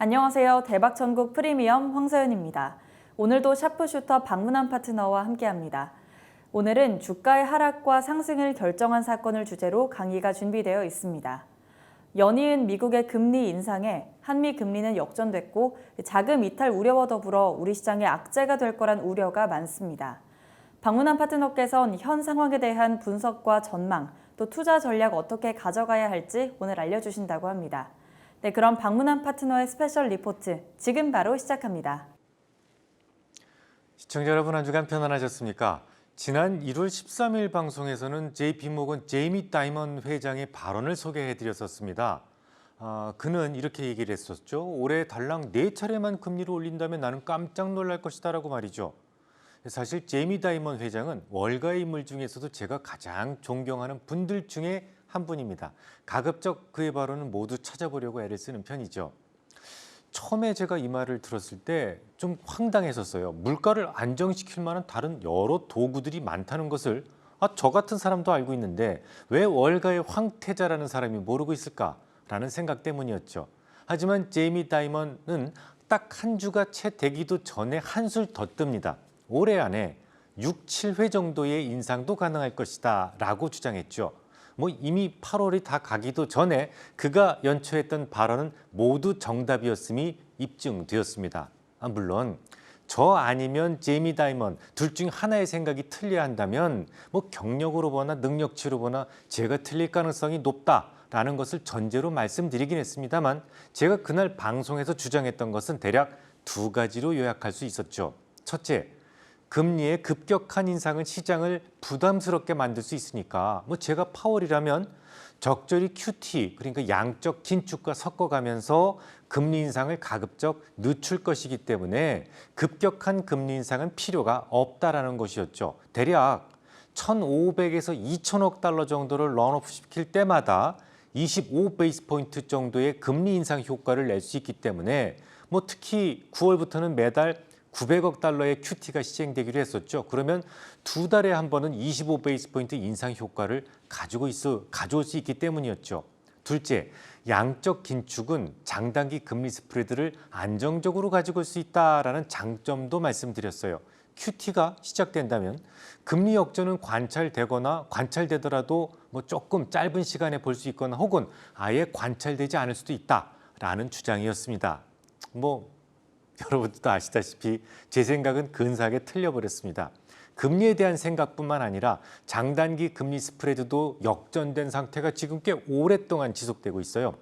안녕하세요. 대박천국 프리미엄 황서연입니다. 오늘도 샤프슈터 박문환 파트너와 함께합니다. 오늘은 주가의 하락과 상승을 결정한 사건을 주제로 강의가 준비되어 있습니다. 연이은 미국의 금리 인상에 한미 금리는 역전됐고 자금 이탈 우려와 더불어 우리 시장에 악재가 될 거란 우려가 많습니다. 박문환 파트너께서는 현 상황에 대한 분석과 전망, 또 투자 전략 어떻게 가져가야 할지 오늘 알려주신다고 합니다. 네, 그럼 박문환 파트너의 스페셜 리포트 지금 바로 시작합니다. 시청자 여러분, 한 주간 편안하셨습니까? 지난 1월 13일 방송에서는 JP모건 제이미 다이먼 회장의 발언을 소개해드렸었습니다. 그는 이렇게 얘기를 했었죠. 올해 달랑 4차례만 금리를 올린다면 나는 깜짝 놀랄 것이다 라고 말이죠. 사실 제이미 다이먼 회장은 월가의 인물 중에서도 제가 가장 존경하는 분들 중에 한 분입니다. 가급적 그의 발언은 모두 찾아보려고 애를 쓰는 편이죠. 처음에 제가 이 말을 들었을 때 좀 황당했었어요. 물가를 안정시킬 만한 다른 여러 도구들이 많다는 것을 저 같은 사람도 알고 있는데 왜 월가의 황태자라는 사람이 모르고 있을까라는 생각 때문이었죠. 하지만 제이미 다이먼은 딱 한 주가 채 되기도 전에 한술 더 뜹니다. 올해 안에 6, 7회 정도의 인상도 가능할 것이다 라고 주장했죠. 이미 8월이 다 가기도 전에 그가 연초했던 발언은 모두 정답이었음이 입증되었습니다. 물론 저 아니면 제이미 다이먼 둘 중 하나의 생각이 틀려야 한다면 경력으로 보나 능력치로 보나 제가 틀릴 가능성이 높다라는 것을 전제로 말씀드리긴 했습니다만 제가 그날 방송에서 주장했던 것은 대략 두 가지로 요약할 수 있었죠. 첫째, 금리의 급격한 인상은 시장을 부담스럽게 만들 수 있으니까 제가 파월이라면 적절히 QT, 그러니까 양적 긴축과 섞어가면서 금리 인상을 가급적 늦출 것이기 때문에 급격한 금리 인상은 필요가 없다라는 것이었죠. 대략 1,500에서 2,000억 달러 정도를 런업 시킬 때마다 25베이스 포인트 정도의 금리 인상 효과를 낼 수 있기 때문에 특히 9월부터는 매달 900억 달러의 QT가 시행되기로 했었죠. 그러면 두 달에 한 번은 25베이스 포인트 인상 효과를 가져올 수 있기 때문이었죠. 둘째, 양적 긴축은 장단기 금리 스프레드를 안정적으로 가지고 올 수 있다라는 장점도 말씀드렸어요. QT가 시작된다면 금리 역전은 관찰되더라도 조금 짧은 시간에 볼 수 있거나 혹은 아예 관찰되지 않을 수도 있다라는 주장이었습니다. 여러분들도 아시다시피 제 생각은 근사하게 틀려버렸습니다. 금리에 대한 생각뿐만 아니라 장단기 금리 스프레드도 역전된 상태가 지금 꽤 오랫동안 지속되고 있어요.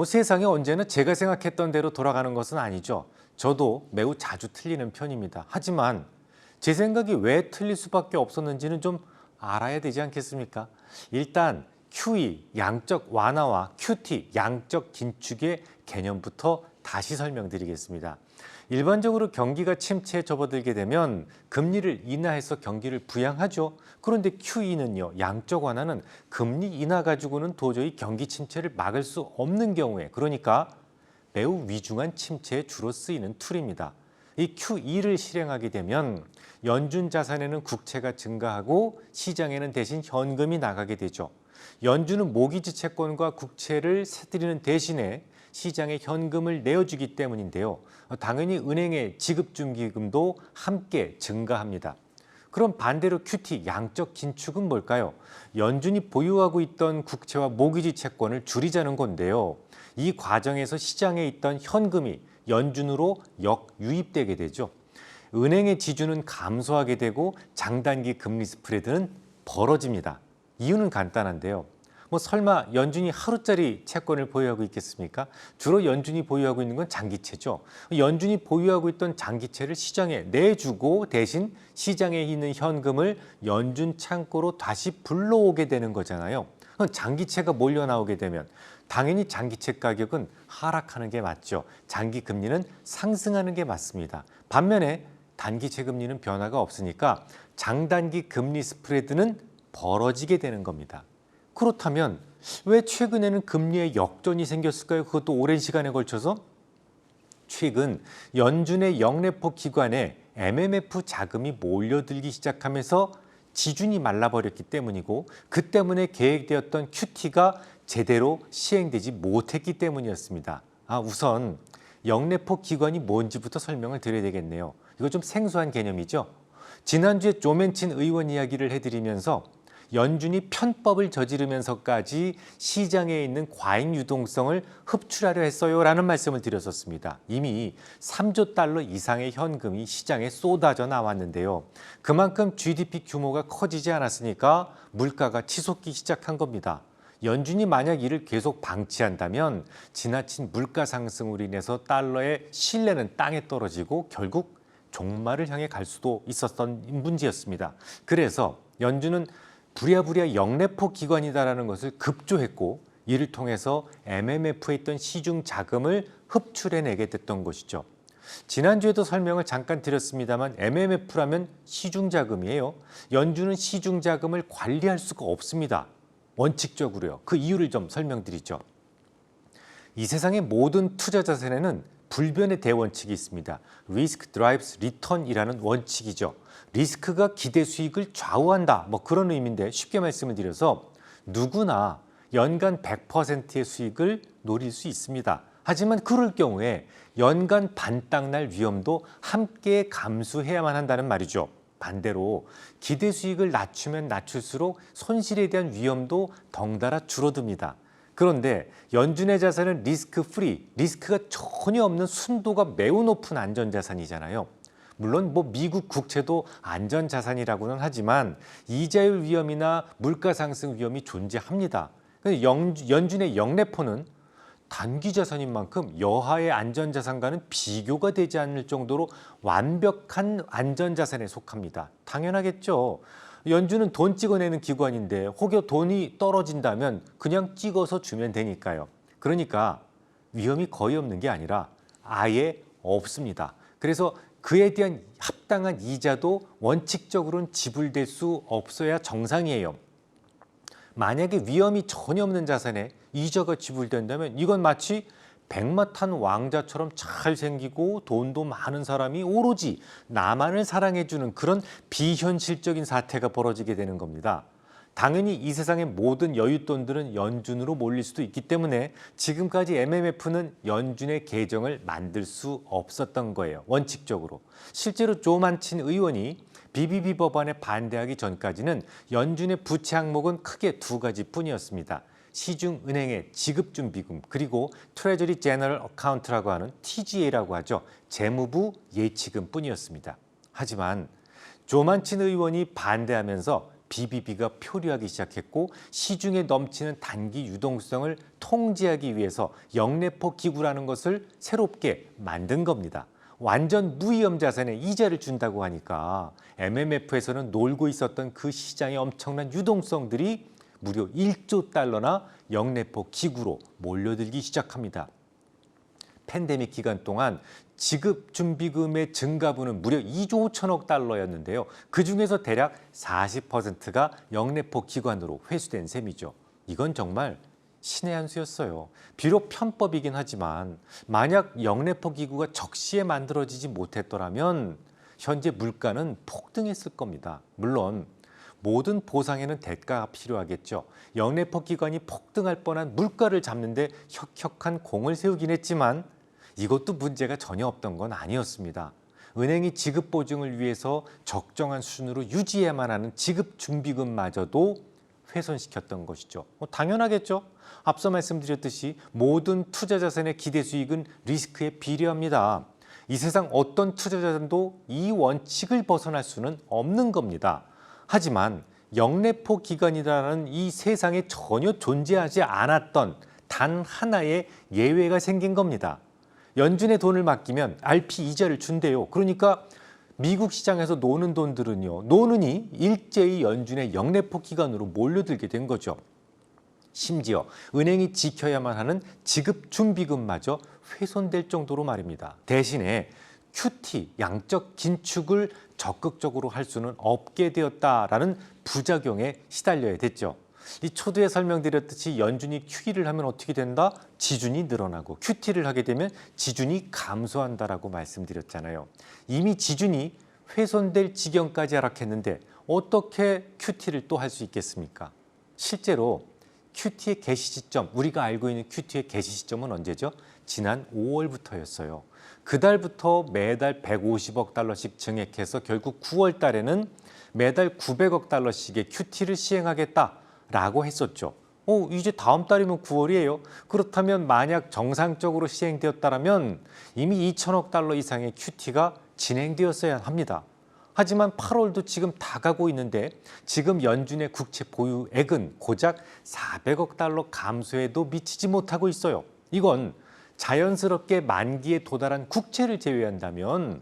세상에 언제나 제가 생각했던 대로 돌아가는 것은 아니죠. 저도 매우 자주 틀리는 편입니다. 하지만 제 생각이 왜 틀릴 수밖에 없었는지는 좀 알아야 되지 않겠습니까? 일단 QE, 양적 완화와 QT, 양적 긴축의 개념부터 다시 설명드리겠습니다. 일반적으로 경기가 침체에 접어들게 되면 금리를 인하해서 경기를 부양하죠. 그런데 QE는요, 양적 완화는 금리 인하 가지고는 도저히 경기 침체를 막을 수 없는 경우에, 그러니까 매우 위중한 침체에 주로 쓰이는 툴입니다. 이 QE를 실행하게 되면 연준 자산에는 국채가 증가하고 시장에는 대신 현금이 나가게 되죠. 연준은 모기지 채권과 국채를 사들이는 대신에 시장에 현금을 내어주기 때문인데요. 당연히 은행의 지급준기금도 함께 증가합니다. 그럼 반대로 QT, 양적 긴축은 뭘까요? 연준이 보유하고 있던 국채와 모기지 채권을 줄이자는 건데요. 이 과정에서 시장에 있던 현금이 연준으로 역유입되게 되죠. 은행의 지주는 감소하게 되고 장단기 금리 스프레드는 벌어집니다. 이유는 간단한데요. 설마 연준이 하루짜리 채권을 보유하고 있겠습니까? 주로 연준이 보유하고 있는 건 장기채죠. 연준이 보유하고 있던 장기채를 시장에 내주고 대신 시장에 있는 현금을 연준 창고로 다시 불러오게 되는 거잖아요. 장기채가 몰려 나오게 되면 당연히 장기채 가격은 하락하는 게 맞죠. 장기 금리는 상승하는 게 맞습니다. 반면에 단기채 금리는 변화가 없으니까 장단기 금리 스프레드는 벌어지게 되는 겁니다. 그렇다면 왜 최근에는 금리에 역전이 생겼을까요? 그것도 오랜 시간에 걸쳐서? 최근 연준의 영래포 기관에 MMF 자금이 몰려들기 시작하면서 지준이 말라버렸기 때문이고 그 때문에 계획되었던 QT가 제대로 시행되지 못했기 때문이었습니다. 우선 영내포 기관이 뭔지부터 설명을 드려야 되겠네요. 이거 좀 생소한 개념이죠. 지난주에 조맨친 의원 이야기를 해드리면서 연준이 편법을 저지르면서까지 시장에 있는 과잉 유동성을 흡출하려 했어요라는 말씀을 드렸었습니다. 이미 3조 달러 이상의 현금이 시장에 쏟아져 나왔는데요. 그만큼 GDP 규모가 커지지 않았으니까 물가가 치솟기 시작한 겁니다. 연준이 만약 이를 계속 방치한다면 지나친 물가 상승으로 인해서 달러의 신뢰는 땅에 떨어지고 결국 종말을 향해 갈 수도 있었던 문제였습니다. 그래서 연준은 부랴부랴 영내포 기관이다라는 것을 급조했고 이를 통해서 MMF에 있던 시중 자금을 흡출해내게 됐던 것이죠. 지난주에도 설명을 잠깐 드렸습니다만 MMF라면 시중 자금이에요. 연준은 시중 자금을 관리할 수가 없습니다. 원칙적으로요. 그 이유를 좀 설명드리죠. 이 세상의 모든 투자 자산에는 불변의 대원칙이 있습니다. Risk drives return이라는 원칙이죠. 리스크가 기대 수익을 좌우한다. 그런 의미인데 쉽게 말씀을 드려서 누구나 연간 100%의 수익을 노릴 수 있습니다. 하지만 그럴 경우에 연간 반땅날 위험도 함께 감수해야만 한다는 말이죠. 반대로 기대 수익을 낮추면 낮출수록 손실에 대한 위험도 덩달아 줄어듭니다. 그런데 연준의 자산은 리스크 프리, 리스크가 전혀 없는 순도가 매우 높은 안전자산이잖아요. 물론 미국 국채도 안전자산이라고는 하지만 이자율 위험이나 물가 상승 위험이 존재합니다. 연준의 영내포는 단기 자산인 만큼 여하의 안전자산과는 비교가 되지 않을 정도로 완벽한 안전자산에 속합니다. 당연하겠죠. 연준은 돈 찍어내는 기관인데 혹여 돈이 떨어진다면 그냥 찍어서 주면 되니까요. 그러니까 위험이 거의 없는 게 아니라 아예 없습니다. 그래서 그에 대한 합당한 이자도 원칙적으로는 지불될 수 없어야 정상이에요. 만약에 위험이 전혀 없는 자산에 이자가 지불된다면 이건 마치 백마탄 왕자처럼 잘생기고 돈도 많은 사람이 오로지 나만을 사랑해주는 그런 비현실적인 사태가 벌어지게 되는 겁니다. 당연히 이 세상의 모든 여윳돈들은 연준으로 몰릴 수도 있기 때문에 지금까지 MMF는 연준의 계정을 만들 수 없었던 거예요. 원칙적으로. 실제로 조만친 의원이 BBB 법안에 반대하기 전까지는 연준의 부채 항목은 크게 두 가지뿐이었습니다. 시중은행의 지급준비금 그리고 트레저리 제너럴 어카운트라고 하는 TGA라고 하죠. 재무부 예치금뿐이었습니다. 하지만 조만친 의원이 반대하면서 BBB가 표류하기 시작했고 시중에 넘치는 단기 유동성을 통제하기 위해서 영내포 기구라는 것을 새롭게 만든 겁니다. 완전 무위험 자산에 이자를 준다고 하니까 MMF에서는 놀고 있었던 그 시장의 엄청난 유동성들이 무려 1조 달러나 영내포 기구로 몰려들기 시작합니다. 팬데믹 기간 동안 지급 준비금의 증가분은 무려 2조 5천억 달러였는데요. 그중에서 대략 40%가 영내포 기관으로 회수된 셈이죠. 이건 정말 신의 한 수였어요. 비록 편법이긴 하지만 만약 영내포 기구가 적시에 만들어지지 못했더라면 현재 물가는 폭등했을 겁니다. 물론 모든 보상에는 대가가 필요하겠죠. 영내포 기관이 폭등할 뻔한 물가를 잡는데 혁혁한 공을 세우긴 했지만 이것도 문제가 전혀 없던 건 아니었습니다. 은행이 지급 보증을 위해서 적정한 수준으로 유지해야만 하는 지급 준비금마저도 훼손시켰던 것이죠. 당연하겠죠. 앞서 말씀드렸듯이 모든 투자 자산의 기대 수익은 리스크에 비례합니다. 이 세상 어떤 투자 자산도 이 원칙을 벗어날 수는 없는 겁니다. 하지만 영내포 기관이라는 이 세상에 전혀 존재하지 않았던 단 하나의 예외가 생긴 겁니다. 연준에 돈을 맡기면 RP 이자를 준대요. 그러니까 미국 시장에서 노는 돈들은요, 노는이 일제히 연준의 영내포 기관으로 몰려들게 된 거죠. 심지어 은행이 지켜야만 하는 지급 준비금마저 훼손될 정도로 말입니다. 대신에 QT, 양적 긴축을 적극적으로 할 수는 없게 되었다라는 부작용에 시달려야 됐죠. 이 초두에 설명드렸듯이 연준이 QE를 하면 어떻게 된다? 지준이 늘어나고 QT를 하게 되면 지준이 감소한다라고 말씀드렸잖아요. 이미 지준이 훼손될 지경까지 하락했는데 어떻게 QT를 또 할 수 있겠습니까? 실제로 QT의 개시 시점, 우리가 알고 있는 QT의 개시 시점은 언제죠? 지난 5월부터였어요. 그달부터 매달 150억 달러씩 증액해서 결국 9월 달에는 매달 900억 달러씩의 QT를 시행하겠다라고 했었죠. 이제 다음 달이면 9월이에요. 그렇다면 만약 정상적으로 시행되었다면 이미 2천억 달러 이상의 QT가 진행되었어야 합니다. 하지만 8월도 지금 다 가고 있는데 지금 연준의 국채 보유액은 고작 400억 달러 감소에도 미치지 못하고 있어요. 이건 자연스럽게 만기에 도달한 국채를 제외한다면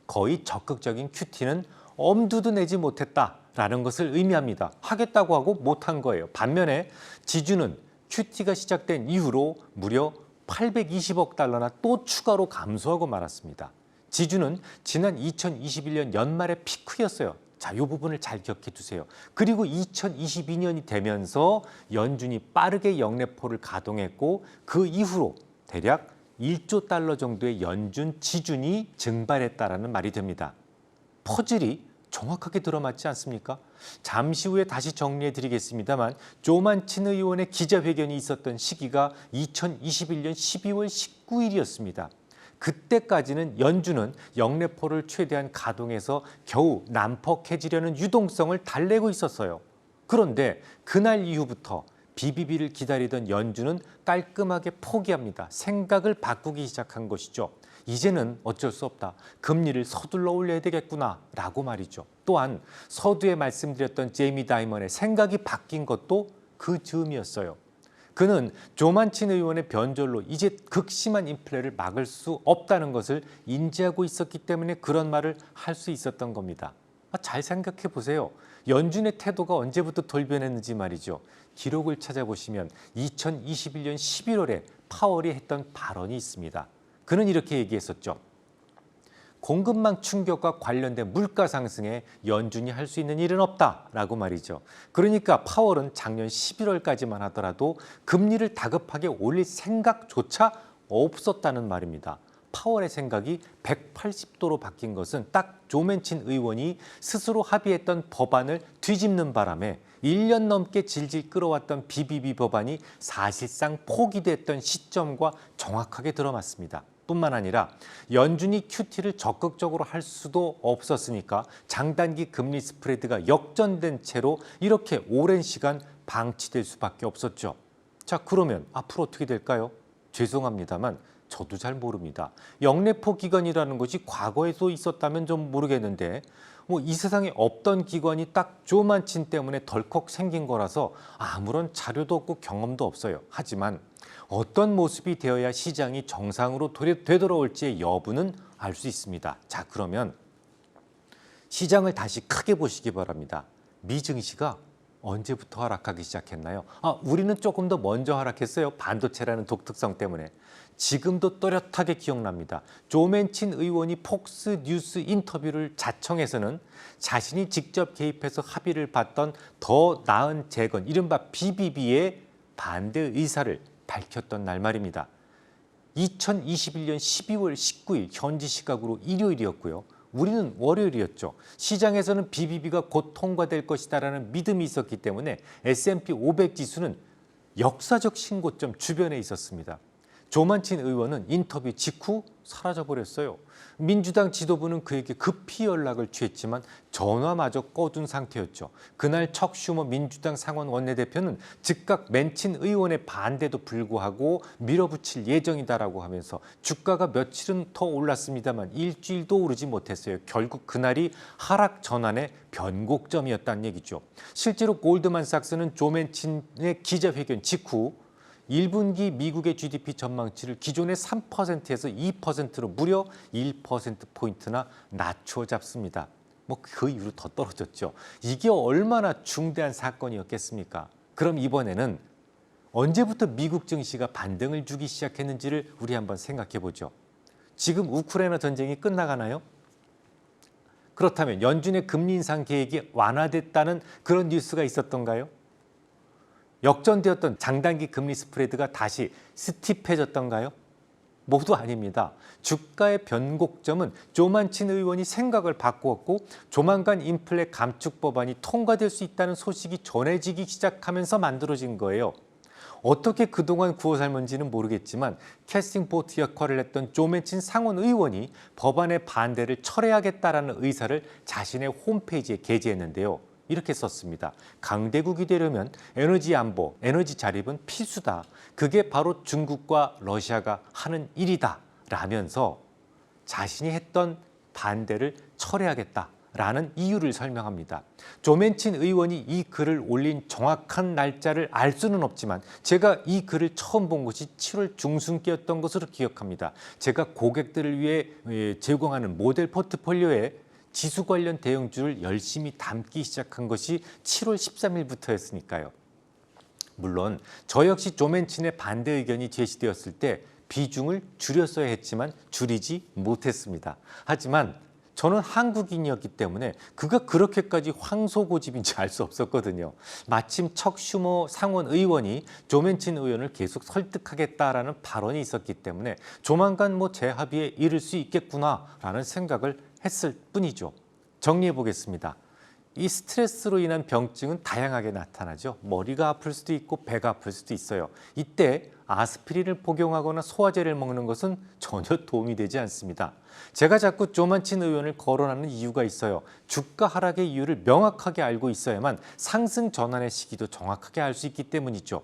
거의 적극적인 QT는 엄두도 내지 못했다라는 것을 의미합니다. 하겠다고 하고 못한 거예요. 반면에 지주는 QT가 시작된 이후로 무려 820억 달러나 또 추가로 감소하고 말았습니다. 지주는 지난 2021년 연말의 피크였어요. 자, 이 부분을 잘 기억해 두세요. 그리고 2022년이 되면서 연준이 빠르게 역레포를 가동했고 그 이후로 대략 1조 달러 정도의 연준 지준이 증발했다라는 말이 됩니다. 퍼즐이 정확하게 들어맞지 않습니까? 잠시 후에 다시 정리해 드리겠습니다만 조만친 의원의 기자회견이 있었던 시기가 2021년 12월 19일이었습니다. 그때까지는 연준은 역레포를 최대한 가동해서 겨우 난폭해지려는 유동성을 달래고 있었어요. 그런데 그날 이후부터 BBB를 기다리던 연준은 깔끔하게 포기합니다. 생각을 바꾸기 시작한 것이죠. 이제는 어쩔 수 없다. 금리를 서둘러 올려야 되겠구나 라고 말이죠. 또한 서두에 말씀드렸던 제이미 다이먼의 생각이 바뀐 것도 그 즈음이었어요. 그는 조만친 의원의 변절로 이제 극심한 인플레를 막을 수 없다는 것을 인지하고 있었기 때문에 그런 말을 할 수 있었던 겁니다. 잘 생각해 보세요. 연준의 태도가 언제부터 돌변했는지 말이죠. 기록을 찾아보시면 2021년 11월에 파월이 했던 발언이 있습니다. 그는 이렇게 얘기했었죠. 공급망 충격과 관련된 물가 상승에 연준이 할 수 있는 일은 없다라고 말이죠. 그러니까 파월은 작년 11월까지만 하더라도 금리를 다급하게 올릴 생각조차 없었다는 말입니다. 파월의 생각이 180도로 바뀐 것은 딱 조맨친 의원이 스스로 합의했던 법안을 뒤집는 바람에 1년 넘게 질질 끌어왔던 BBB 법안이 사실상 포기됐던 시점과 정확하게 들어맞습니다. 뿐만 아니라 연준이 QT를 적극적으로 할 수도 없었으니까 장단기 금리 스프레드가 역전된 채로 이렇게 오랜 시간 방치될 수밖에 없었죠. 자, 그러면 앞으로 어떻게 될까요? 죄송합니다만 저도 잘 모릅니다. 역레포 기간이라는 것이 과거에도 있었다면 좀 모르겠는데 이 세상에 없던 기관이 딱 조만친 때문에 덜컥 생긴 거라서 아무런 자료도 없고 경험도 없어요. 하지만 어떤 모습이 되어야 시장이 정상으로 되돌아올지의 여부는 알 수 있습니다. 자, 그러면 시장을 다시 크게 보시기 바랍니다. 미 증시가 언제부터 하락하기 시작했나요? 우리는 조금 더 먼저 하락했어요. 반도체라는 독특성 때문에. 지금도 또렷하게 기억납니다. 조맨친 의원이 폭스 뉴스 인터뷰를 자청해서는 자신이 직접 개입해서 합의를 봤던 더 나은 재건, 이른바 BBB의 반대 의사를 밝혔던 날 말입니다. 2021년 12월 19일 현지 시각으로 일요일이었고요. 우리는 월요일이었죠. 시장에서는 BBB가 곧 통과될 것이다라는 믿음이 있었기 때문에 S&P 500 지수는 역사적 신고점 주변에 있었습니다. 조만친 의원은 인터뷰 직후 사라져버렸어요. 민주당 지도부는 그에게 급히 연락을 취했지만 전화마저 꺼둔 상태였죠. 그날 척 슈머 민주당 상원 원내대표는 즉각 맨친 의원의 반대도 불구하고 밀어붙일 예정이다라고 하면서 주가가 며칠은 더 올랐습니다만 일주일도 오르지 못했어요. 결국 그날이 하락 전환의 변곡점이었다는 얘기죠. 실제로 골드만삭스는 조맨친의 기자회견 직후 1분기 미국의 GDP 전망치를 기존의 3%에서 2%로 무려 1%포인트나 낮춰 잡습니다. 그 이후로 더 떨어졌죠. 이게 얼마나 중대한 사건이었겠습니까? 그럼 이번에는 언제부터 미국 증시가 반등을 주기 시작했는지를 우리 한번 생각해 보죠. 지금 우크라이나 전쟁이 끝나가나요? 그렇다면 연준의 금리 인상 계획이 완화됐다는 그런 뉴스가 있었던가요? 역전되었던 장단기 금리 스프레드가 다시 스티프해졌던가요? 모두 아닙니다. 주가의 변곡점은 조만친 의원이 생각을 바꾸었고 조만간 인플레 감축 법안이 통과될 수 있다는 소식이 전해지기 시작하면서 만들어진 거예요. 어떻게 그동안 구워 삶은지는 모르겠지만 캐스팅 보트 역할을 했던 조맨친 상원 의원이 법안의 반대를 철회하겠다라는 의사를 자신의 홈페이지에 게재했는데요. 이렇게 썼습니다. 강대국이 되려면 에너지 안보, 에너지 자립은 필수다. 그게 바로 중국과 러시아가 하는 일이다. 라면서 자신이 했던 반대를 철회하겠다라는 이유를 설명합니다. 조맨친 의원이 이 글을 올린 정확한 날짜를 알 수는 없지만 제가 이 글을 처음 본 것이 7월 중순께였던 것으로 기억합니다. 제가 고객들을 위해 제공하는 모델 포트폴리오에 지수 관련 대형주를 열심히 담기 시작한 것이 7월 13일부터였으니까요. 물론 저 역시 조맨친의 반대 의견이 제시되었을 때 비중을 줄였어야 했지만 줄이지 못했습니다. 하지만 저는 한국인이었기 때문에 그가 그렇게까지 황소고집인지 알 수 없었거든요. 마침 척 슈머 상원 의원이 조맨친 의원을 계속 설득하겠다라는 발언이 있었기 때문에 조만간 재합의에 이를 수 있겠구나라는 생각을 했을 뿐이죠. 정리해 보겠습니다. 이 스트레스로 인한 병증은 다양하게 나타나죠. 머리가 아플 수도 있고 배가 아플 수도 있어요. 이때 아스피린을 복용하거나 소화제를 먹는 것은 전혀 도움이 되지 않습니다. 제가 자꾸 조맨친 의원을 거론하는 이유가 있어요. 주가 하락의 이유를 명확하게 알고 있어야만 상승 전환의 시기도 정확하게 알 수 있기 때문이죠.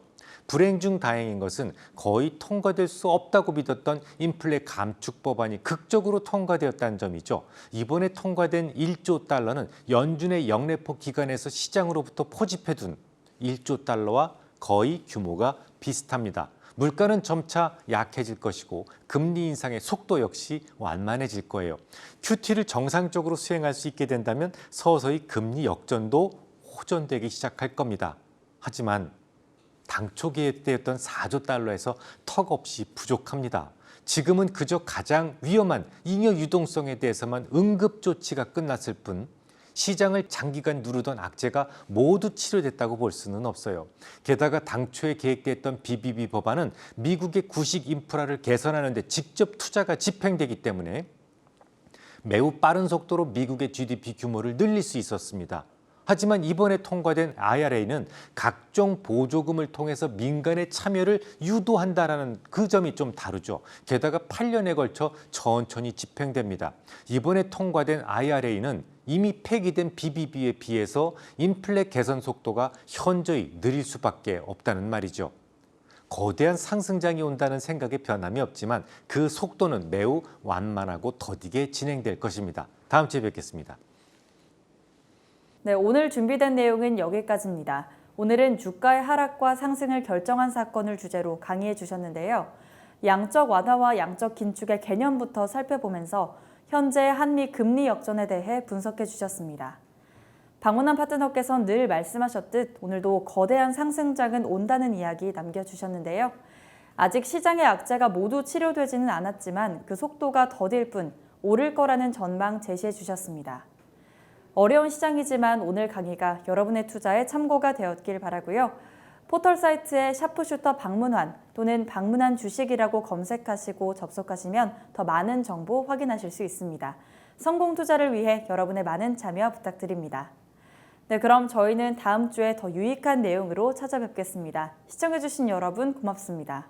불행 중 다행인 것은 거의 통과될 수 없다고 믿었던 인플레 감축 법안이 극적으로 통과되었다는 점이죠. 이번에 통과된 1조 달러는 연준의 영래포 기간에서 시장으로부터 포집해둔 1조 달러와 거의 규모가 비슷합니다. 물가는 점차 약해질 것이고 금리 인상의 속도 역시 완만해질 거예요. QT를 정상적으로 수행할 수 있게 된다면 서서히 금리 역전도 호전되기 시작할 겁니다. 하지만 당초 계획되었던 4조 달러에서 턱없이 부족합니다. 지금은 그저 가장 위험한 잉여 유동성에 대해서만 응급 조치가 끝났을 뿐 시장을 장기간 누르던 악재가 모두 치료됐다고 볼 수는 없어요. 게다가 당초에 계획됐던 BBB 법안은 미국의 구식 인프라를 개선하는 데 직접 투자가 집행되기 때문에 매우 빠른 속도로 미국의 GDP 규모를 늘릴 수 있었습니다. 하지만 이번에 통과된 IRA는 각종 보조금을 통해서 민간의 참여를 유도한다는 그 점이 좀 다르죠. 게다가 8년에 걸쳐 천천히 집행됩니다. 이번에 통과된 IRA는 이미 폐기된 BBB에 비해서 인플레 개선 속도가 현저히 느릴 수밖에 없다는 말이죠. 거대한 상승장이 온다는 생각에 변함이 없지만 그 속도는 매우 완만하고 더디게 진행될 것입니다. 다음 주에 뵙겠습니다. 네, 오늘 준비된 내용은 여기까지입니다. 오늘은 주가의 하락과 상승을 결정한 사건을 주제로 강의해 주셨는데요. 양적 완화와 양적 긴축의 개념부터 살펴보면서 현재 한미 금리 역전에 대해 분석해 주셨습니다. 박문환 파트너께서는 늘 말씀하셨듯 오늘도 거대한 상승장은 온다는 이야기 남겨주셨는데요. 아직 시장의 악재가 모두 치료되지는 않았지만 그 속도가 더딜 뿐 오를 거라는 전망 제시해 주셨습니다. 어려운 시장이지만 오늘 강의가 여러분의 투자에 참고가 되었길 바라고요. 포털 사이트에 샤프슈터 박문환 또는 박문환 주식이라고 검색하시고 접속하시면 더 많은 정보 확인하실 수 있습니다. 성공 투자를 위해 여러분의 많은 참여 부탁드립니다. 네, 그럼 저희는 다음 주에 더 유익한 내용으로 찾아뵙겠습니다. 시청해주신 여러분 고맙습니다.